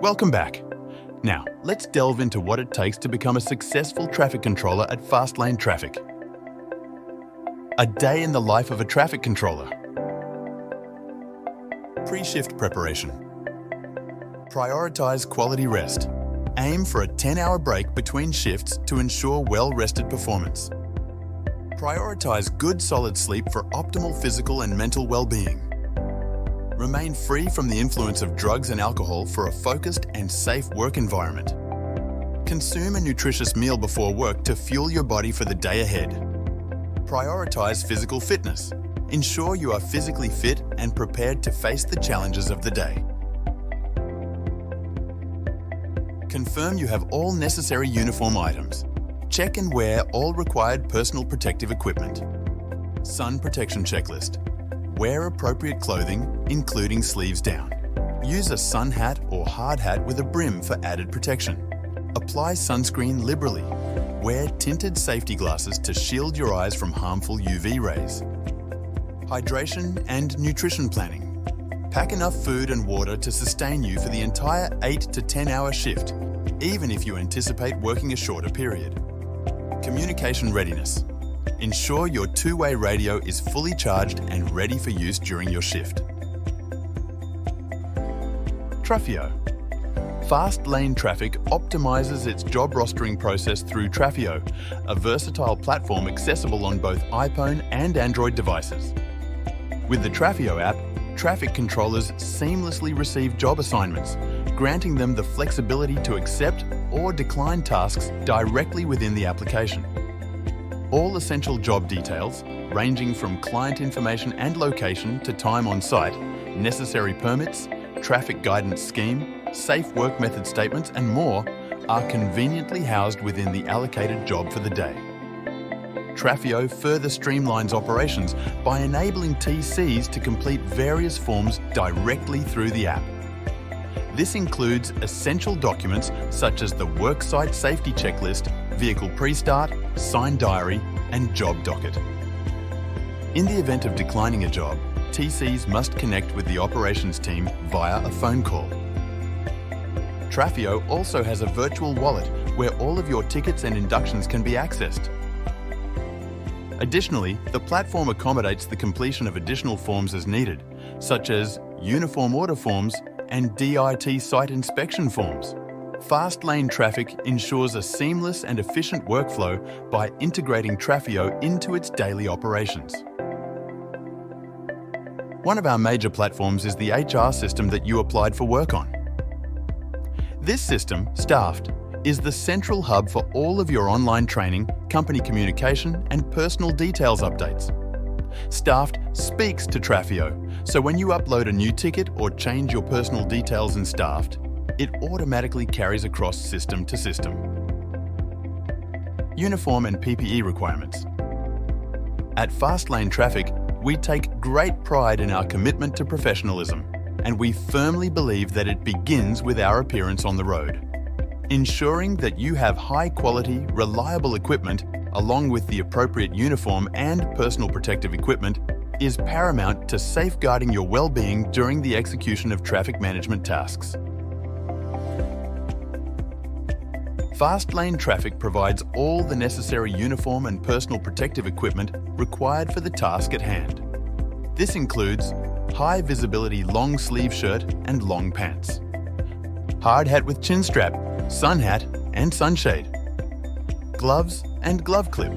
Welcome back. Now, let's delve into what it takes to become a successful traffic controller at fast lane traffic. A day in the life of a traffic controller. Pre-shift preparation. Prioritize quality rest. Aim for a 10-hour break between shifts to ensure well-rested performance. Prioritize good solid sleep for optimal physical and mental well-being. Remain free from the influence of drugs and alcohol for a focused and safe work environment. Consume a nutritious meal before work to fuel your body for the day ahead. Prioritize physical fitness. Ensure you are physically fit and prepared to face the challenges of the day. Confirm you have all necessary uniform items. Check and wear all required personal protective equipment. Sun protection checklist. Wear appropriate clothing, including sleeves down. Use a sun hat or hard hat with a brim for added protection. Apply sunscreen liberally. Wear tinted safety glasses to shield your eyes from harmful UV rays. Hydration and nutrition planning. Pack enough food and water to sustain you for the entire 8 to 10-hour shift, even if you anticipate working a shorter period. Communication readiness. Ensure your two-way radio is fully charged and ready for use during your shift. Trafio. Fast lane traffic optimizes its job rostering process through Trafio, a versatile platform accessible on both iPhone and Android devices. With the Trafio app, traffic controllers seamlessly receive job assignments, granting them the flexibility to accept or decline tasks directly within the application. All essential job details, ranging from client information and location to time on site, necessary permits, traffic guidance scheme, safe work method statements, and more, are conveniently housed within the allocated job for the day. Trafio further streamlines operations by enabling TCs to complete various forms directly through the app. This includes essential documents such as the worksite safety checklist, vehicle pre-start, signed diary, and job docket. In the event of declining a job, TCs must connect with the operations team via a phone call. Trafio also has a virtual wallet where all of your tickets and inductions can be accessed. Additionally, the platform accommodates the completion of additional forms as needed, such as uniform order forms and DIT site inspection forms. Fast lane traffic ensures a seamless and efficient workflow by integrating Trafio into its daily operations. One of our major platforms is the HR system that you applied for work on. This system, Staffed, is the central hub for all of your online training, company communication, and personal details updates. Staffed speaks to Trafio, so when you upload a new ticket or change your personal details in Staffed, it automatically carries across system to system. Uniform and PPE requirements. At Fast Lane Traffic, we take great pride in our commitment to professionalism, and we firmly believe that it begins with our appearance on the road. Ensuring that you have high-quality, reliable equipment, along with the appropriate uniform and personal protective equipment, is paramount to safeguarding your well-being during the execution of traffic management tasks. Fast Lane Traffic provides all the necessary uniform and personal protective equipment required for the task at hand. This includes high-visibility long sleeve shirt and long pants, hard hat with chin strap, sun hat and sunshade, gloves and glove clip,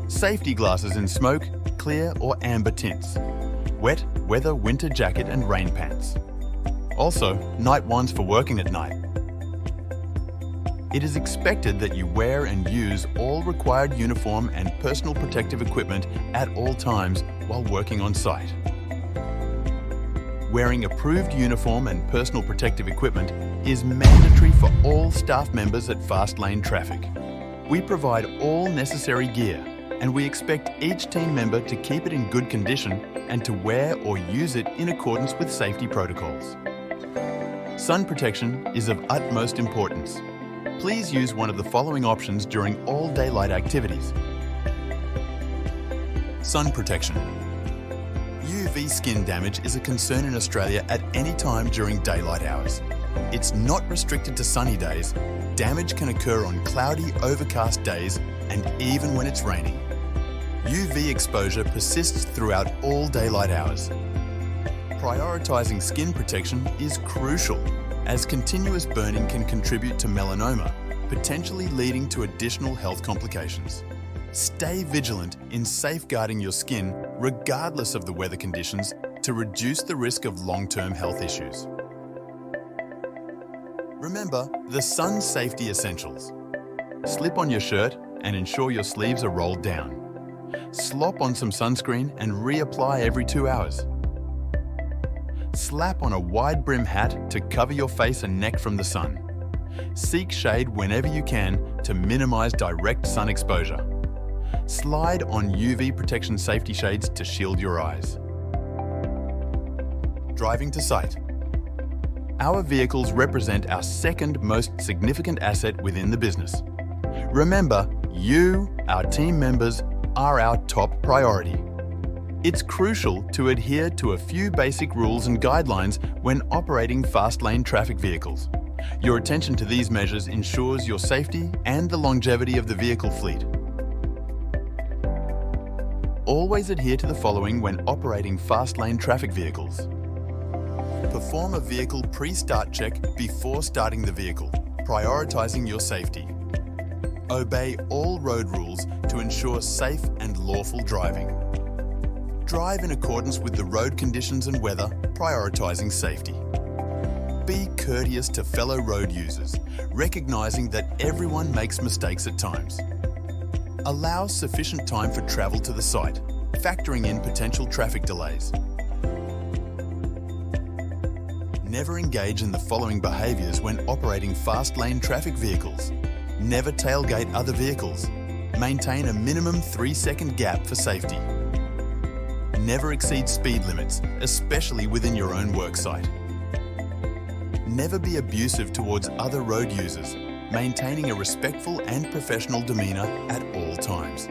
safety glasses in smoke, clear or amber tints, wet weather winter jacket and rain pants. Also, night ones for working at night. It is expected that you wear and use all required uniform and personal protective equipment at all times while working on site. Wearing approved uniform and personal protective equipment is mandatory for all staff members at Fast Lane Traffic. We provide all necessary gear, and we expect each team member to keep it in good condition and to wear or use it in accordance with safety protocols. Sun protection is of utmost importance. Please use one of the following options during all daylight activities. Sun protection. UV skin damage is a concern in Australia at any time during daylight hours. It's not restricted to sunny days. Damage can occur on cloudy, overcast days and even when it's raining. UV exposure persists throughout all daylight hours. Prioritising skin protection is crucial, as continuous burning can contribute to melanoma, potentially leading to additional health complications. Stay vigilant in safeguarding your skin regardless of the weather conditions to reduce the risk of long-term health issues. Remember the sun safety essentials. Slip on your shirt and ensure your sleeves are rolled down. Slop on some sunscreen and reapply every 2 hours. Slap on a wide brim hat to cover your face and neck from the sun. Seek shade whenever you can to minimize direct sun exposure. Slide on UV protection safety shades to shield your eyes. Driving to site. Our vehicles represent our second most significant asset within the business. Remember, you, our team members, are our top priority. It's crucial to adhere to a few basic rules and guidelines when operating fast-lane traffic vehicles. Your attention to these measures ensures your safety and the longevity of the vehicle fleet. Always adhere to the following when operating fast-lane traffic vehicles. Perform a vehicle pre-start check before starting the vehicle, prioritizing your safety. Obey all road rules to ensure safe and lawful driving. Drive in accordance with the road conditions and weather, prioritizing safety. Be courteous to fellow road users, recognizing that everyone makes mistakes at times. Allow sufficient time for travel to the site, factoring in potential traffic delays. Never engage in the following behaviours when operating fast-lane traffic vehicles. Never tailgate other vehicles. Maintain a minimum 3-second gap for safety. Never exceed speed limits, especially within your own worksite. Never be abusive towards other road users, maintaining a respectful and professional demeanour at all times.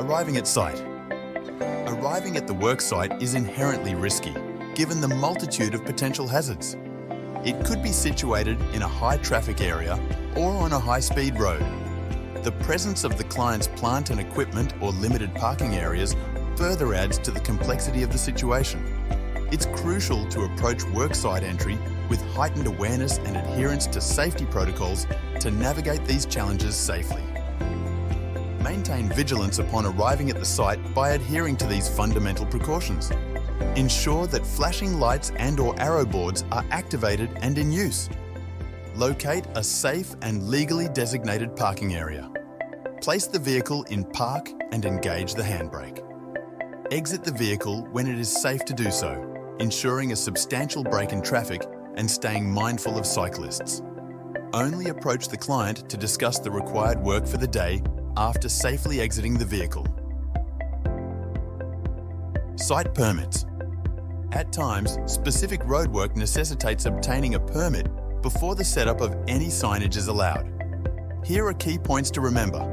Arriving at site. Arriving at the worksite is inherently risky, given the multitude of potential hazards. It could be situated in a high traffic area or on a high-speed road. The presence of the client's plant and equipment or limited parking areas further adds to the complexity of the situation. It's crucial to approach worksite entry with heightened awareness and adherence to safety protocols to navigate these challenges safely. Maintain vigilance upon arriving at the site by adhering to these fundamental precautions. Ensure that flashing lights and/or arrow boards are activated and in use. Locate a safe and legally designated parking area. Place the vehicle in park and engage the handbrake. Exit the vehicle when it is safe to do so, ensuring a substantial break in traffic and staying mindful of cyclists. Only approach the client to discuss the required work for the day after safely exiting the vehicle. Site permits. At times, specific roadwork necessitates obtaining a permit before the setup of any signage is allowed. Here are key points to remember.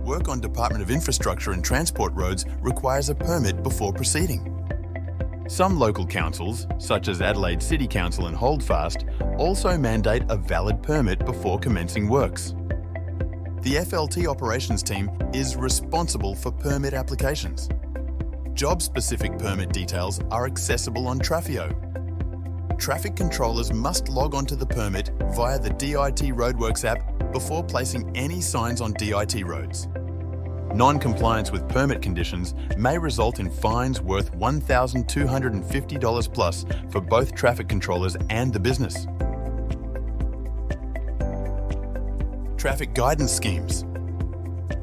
Work on Department of Infrastructure and Transport roads requires a permit before proceeding. Some local councils, such as Adelaide City Council and Holdfast, also mandate a valid permit before commencing works. The FLT operations team is responsible for permit applications. Job-specific permit details are accessible on Trafio. Traffic controllers must log onto the permit via the DIT Roadworks app before placing any signs on DIT roads. Non-compliance with permit conditions may result in fines worth $1,250 plus for both traffic controllers and the business. Traffic guidance schemes.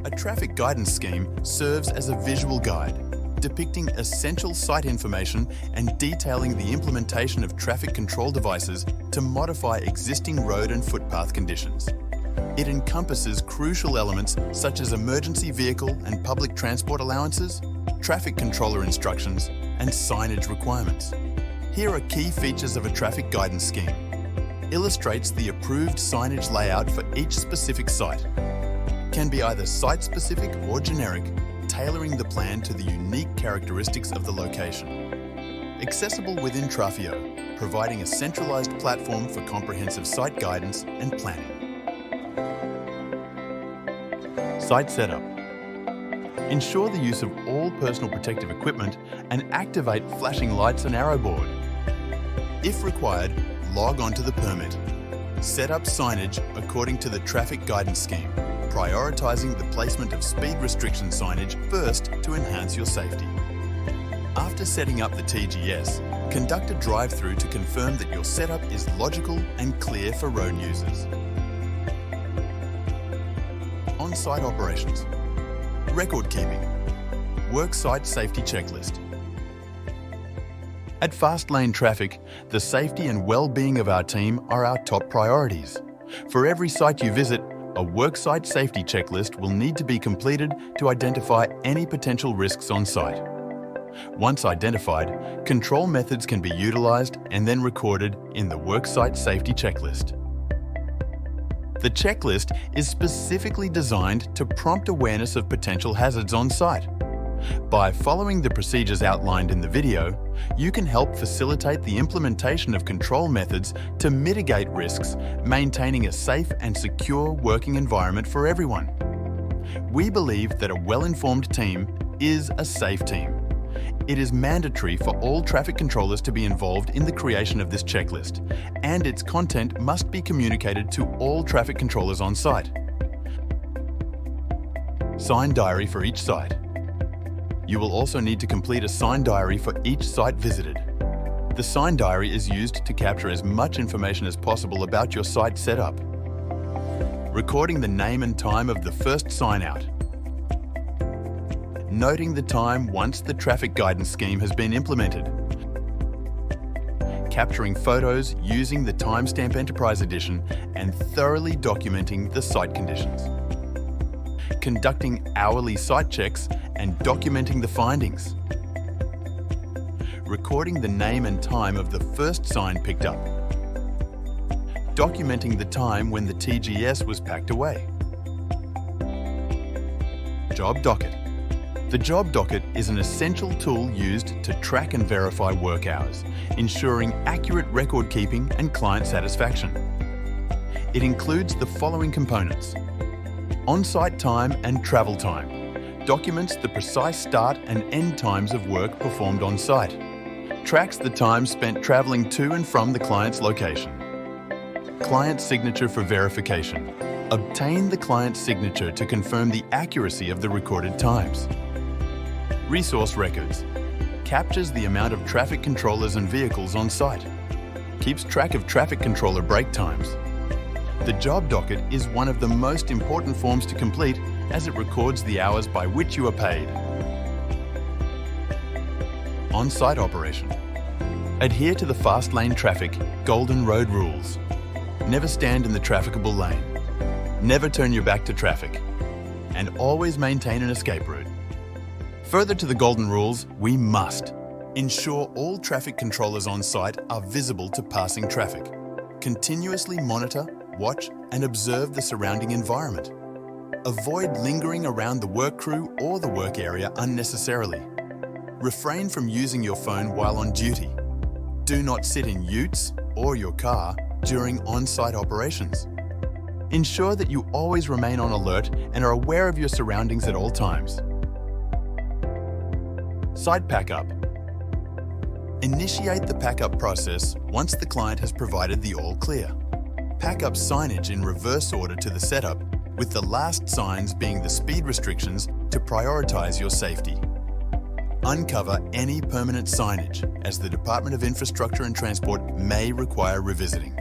A traffic guidance scheme serves as a visual guide, depicting essential site information and detailing the implementation of traffic control devices to modify existing road and footpath conditions. It encompasses crucial elements such as emergency vehicle and public transport allowances, traffic controller instructions, and signage requirements. Here are key features of a traffic guidance scheme. Illustrates the approved signage layout for each specific site. Can be either site-specific or generic, tailoring the plan to the unique characteristics of the location. accessible within Trafio, providing a centralized platform for comprehensive site guidance and planning. Site setup. Ensure the use of all personal protective equipment and activate flashing lights and arrow board. If required, log on to the permit. Set up signage according to the traffic guidance scheme, prioritising the placement of speed restriction signage first to enhance your safety. After setting up the TGS, conduct a drive-through to confirm that your setup is logical and clear for road users. On-site operations. Record keeping. Worksite safety checklist. At Fast Lane Traffic, the safety and well-being of our team are our top priorities. For every site you visit, a worksite safety checklist will need to be completed to identify any potential risks on site. Once identified, control methods can be utilised and then recorded in the worksite safety checklist. The checklist is specifically designed to prompt awareness of potential hazards on site. By following the procedures outlined in the video, you can help facilitate the implementation of control methods to mitigate risks, maintaining a safe and secure working environment for everyone. We believe that a well-informed team is a safe team. It is mandatory for all traffic controllers to be involved in the creation of this checklist, and its content must be communicated to all traffic controllers on site. Sign diary for each site. You will also need to complete a sign diary for each site visited. The sign diary is used to capture as much information as possible about your site setup. Recording the name and time of the first sign out. Noting the time once the traffic guidance scheme has been implemented. Capturing photos using the Timestamp Enterprise Edition and thoroughly documenting the site conditions. Conducting hourly site checks and documenting the findings. Recording the name and time of the first sign picked up. Documenting the time when the TGS was packed away. Job docket. The job docket is an essential tool used to track and verify work hours, ensuring accurate record keeping and client satisfaction. It includes the following components: on-site time and travel time, documents the precise start and end times of work performed on site, tracks the time spent travelling to and from the client's location. Client signature for verification. Obtain the client's signature to confirm the accuracy of the recorded times. Resource records. Captures the amount of traffic controllers and vehicles on site. Keeps track of traffic controller break times. The job docket is one of the most important forms to complete as it records the hours by which you are paid. On-site operation. Adhere to the Fast Lane Traffic Golden Road Rules. Never stand in the trafficable lane. Never turn your back to traffic. And always maintain an escape route. Further to the golden rules, we must ensure all traffic controllers on site are visible to passing traffic. Continuously monitor, watch, and observe the surrounding environment. Avoid lingering around the work crew or the work area unnecessarily. Refrain from using your phone while on duty. Do not sit in utes or your car during on-site operations. Ensure that you always remain on alert and are aware of your surroundings at all times. Site pack-up. Initiate the pack-up process once the client has provided the all clear. Pack up signage in reverse order to the setup, with the last signs being the speed restrictions to prioritise your safety. Uncover any permanent signage, as the Department of Infrastructure and Transport may require revisiting.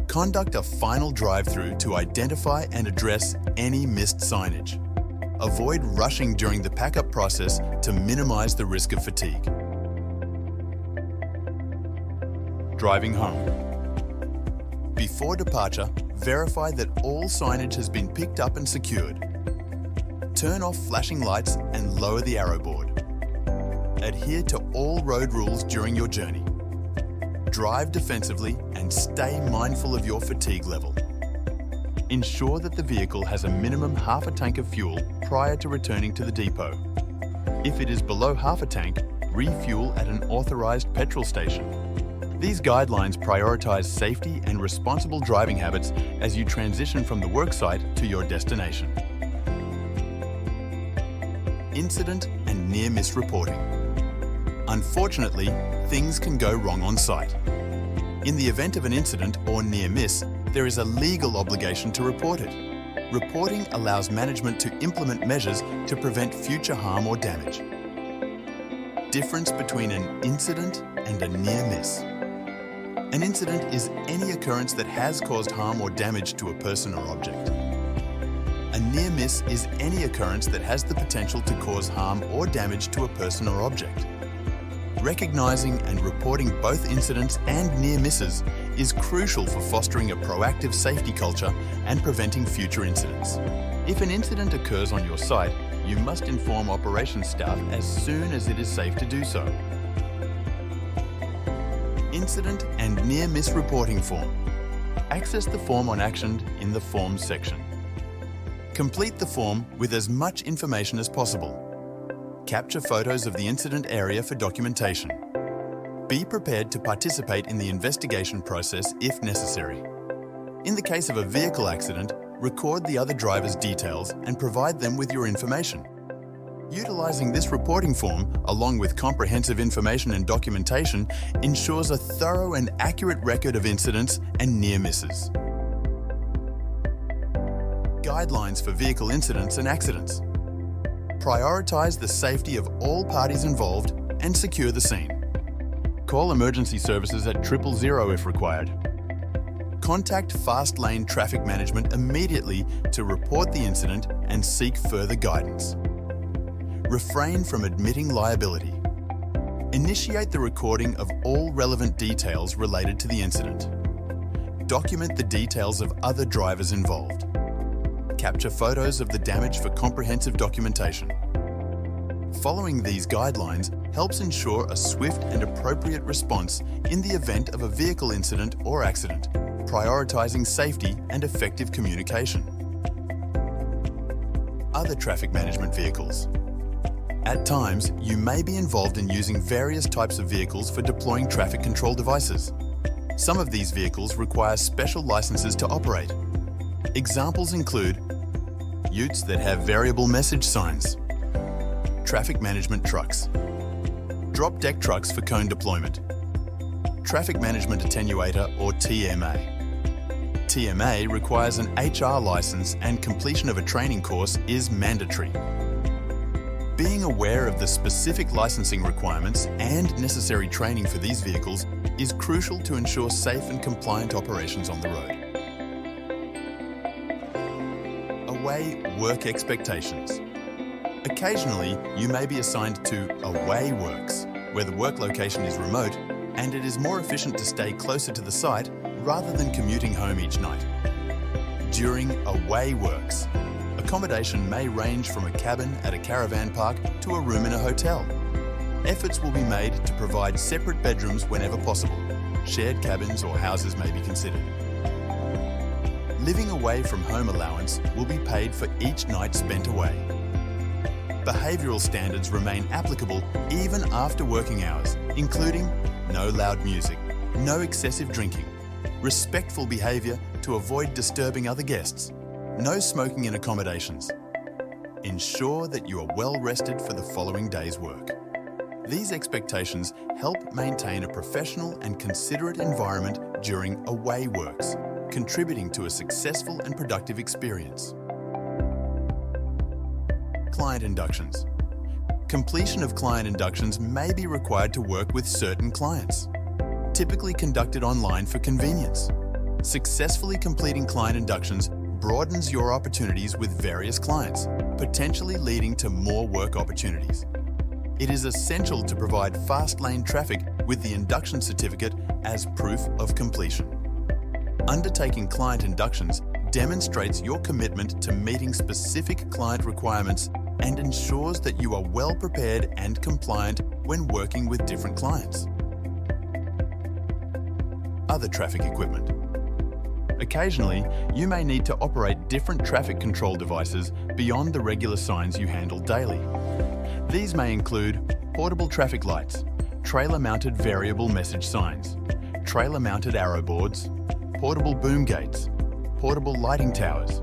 Conduct a final drive-through to identify and address any missed signage. Avoid rushing during the pack-up process to minimise the risk of fatigue. Driving home. Before departure, verify that all signage has been picked up and secured. Turn off flashing lights and lower the arrow board. Adhere to all road rules during your journey. Drive defensively and stay mindful of your fatigue level. Ensure that the vehicle has a minimum half a tank of fuel prior to returning to the depot. If it is below half a tank, refuel at an authorised petrol station. These guidelines prioritise safety and responsible driving habits as you transition from the worksite to your destination. Incident and near-miss reporting. Unfortunately, things can go wrong on site. In the event of an incident or near-miss, there is a legal obligation to report it. Reporting allows management to implement measures to prevent future harm or damage. Difference between an incident and a near-miss. An incident is any occurrence that has caused harm or damage to a person or object. A near-miss is any occurrence that has the potential to cause harm or damage to a person or object. Recognising and reporting both incidents and near-misses is crucial for fostering a proactive safety culture and preventing future incidents. If an incident occurs on your site, you must inform operations staff as soon as it is safe to do so. Incident and near-miss reporting form. Access the form on Actioned in the Forms section. Complete the form with as much information as possible. Capture photos of the incident area for documentation. Be prepared to participate in the investigation process if necessary. In the case of a vehicle accident, record the other driver's details and provide them with your information. Utilising this reporting form, along with comprehensive information and documentation, ensures a thorough and accurate record of incidents and near misses. Guidelines for vehicle incidents and accidents. Prioritise the safety of all parties involved and secure the scene. Call emergency services at 000 if required. Contact Fast Lane Traffic Management immediately to report the incident and seek further guidance. Refrain from admitting liability. Initiate the recording of all relevant details related to the incident. Document the details of other drivers involved. Capture photos of the damage for comprehensive documentation. Following these guidelines helps ensure a swift and appropriate response in the event of a vehicle incident or accident, prioritising safety and effective communication. Other traffic management vehicles. At times, you may be involved in using various types of vehicles for deploying traffic control devices. Some of these vehicles require special licenses to operate. Examples include utes that have variable message signs, traffic management trucks, drop deck trucks for cone deployment, traffic management attenuator or TMA. TMA requires an HR license and completion of a training course is mandatory. Being aware of the specific licensing requirements and necessary training for these vehicles is crucial to ensure safe and compliant operations on the road. Away work expectations. Occasionally, you may be assigned to away works, where the work location is remote and it is more efficient to stay closer to the site rather than commuting home each night. During away works, accommodation may range from a cabin at a caravan park to a room in a hotel. Efforts will be made to provide separate bedrooms whenever possible. Shared cabins or houses may be considered. Living away from home allowance will be paid for each night spent away. Behavioural standards remain applicable even after working hours, including no loud music, no excessive drinking, respectful behaviour to avoid disturbing other guests, no smoking in accommodations. Ensure that you are well rested for the following day's work. These expectations help maintain a professional and considerate environment during away works, contributing to a successful and productive experience. Client inductions. Completion of client inductions may be required to work with certain clients, typically conducted online for convenience. Successfully completing client inductions broadens your opportunities with various clients, potentially leading to more work opportunities. It is essential to provide fast lane traffic with the induction certificate as proof of completion. Undertaking client inductions demonstrates your commitment to meeting specific client requirements and ensures that you are well prepared and compliant when working with different clients. Other traffic equipment. Occasionally, you may need to operate different traffic control devices beyond the regular signs you handle daily. These may include portable traffic lights, trailer-mounted variable message signs, trailer-mounted arrow boards, portable boom gates, portable lighting towers.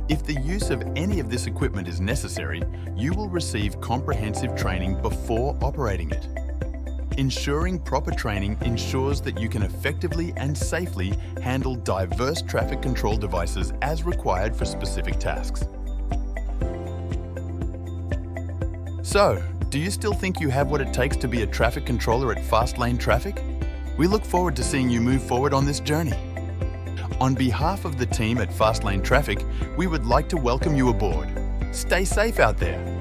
If the use of any of this equipment is necessary, you will receive comprehensive training before operating it. Ensuring proper training ensures that you can effectively and safely handle diverse traffic control devices as required for specific tasks. So, do you still think you have what it takes to be a traffic controller at Fast Lane Traffic? We look forward to seeing you move forward on this journey. On behalf of the team at Fast Lane Traffic, we would like to welcome you aboard. Stay safe out there.